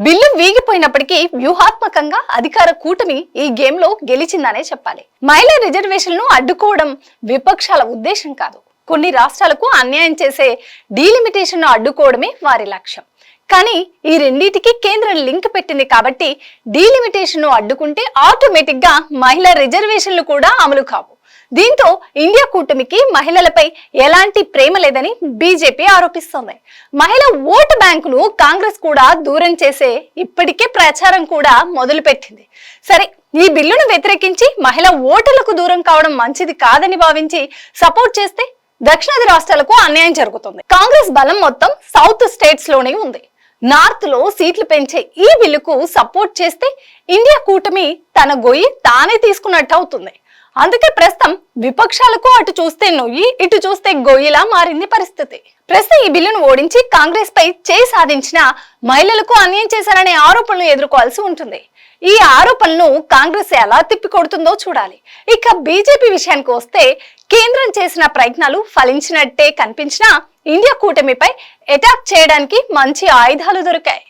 Bill వీగిపోయినప్పటికీ వ్యూహాత్మకంగా అధికార కూటమి ఈ గేమ్ లో గెలిచిందనే చెప్పాలి. మహిళా రిజర్వేషన్లను అడ్డుకోవడం విపక్షాల ఉద్దేశం కాదు. కొన్ని రాష్ట్రాలకు అన్యాయం చేసే డీలిమిటేషన్ ను అడ్డుకోవడమే వారి లక్ష్యం. కానీ ఈ రెండింటికి కేంద్రం లింక్ పెట్టింది కాబట్టి డీలిమిటేషన్ ను అడ్డుకుంటే ఆటోమేటిక్ గా మహిళా రిజర్వేషన్లు కూడా అమలు కావు. దీంతో ఇండియా కూటమికి మహిళలపై ఎలాంటి ప్రేమ లేదని బీజేపీ ఆరోపిస్తోంది. మహిళ ఓటు బ్యాంకును కాంగ్రెస్ కూడా దూరం చేసే ఇప్పటికే ప్రచారం కూడా మొదలుపెట్టింది. సరే, ఈ బిల్లును వ్యతిరేకించి మహిళ ఓటర్లకు దూరం కావడం మంచిది కాదని భావించి సపోర్ట్ చేస్తే దక్షిణాది రాష్ట్రాలకు అన్యాయం జరుగుతుంది. కాంగ్రెస్ బలం మొత్తం సౌత్ స్టేట్స్ లోనే ఉంది. నార్త్ లో సీట్లు పెంచే ఈ బిల్లుకు సపోర్ట్ చేస్తే ఇండియా కూటమి తన గొయ్యి తానే తీసుకున్నట్టు అవుతుంది. అందుకే ప్రస్తుతం విపక్షాలకు అటు చూస్తే నొయ్యి, ఇటు చూస్తే గొయ్యిలా మారింది పరిస్థితి. ప్రస్తుతం ఈ బిల్లును ఓడించి కాంగ్రెస్ పై చేయి సాధించిన మహిళలకు అన్యాయం చేశారనే ఆరోపణలు ఎదుర్కోవాల్సి ఉంటుంది. ఈ ఆరోపణలను కాంగ్రెస్ ఎలా తిప్పికొడుతుందో చూడాలి. ఇక బీజేపీ విషయానికి వస్తే కేంద్రం చేసిన ప్రయత్నాలు ఫలించినట్టే కనిపించినా ఇండియా కూటమిపై అటాక్ చేయడానికి మంచి ఆయుధాలు దొరికాయి.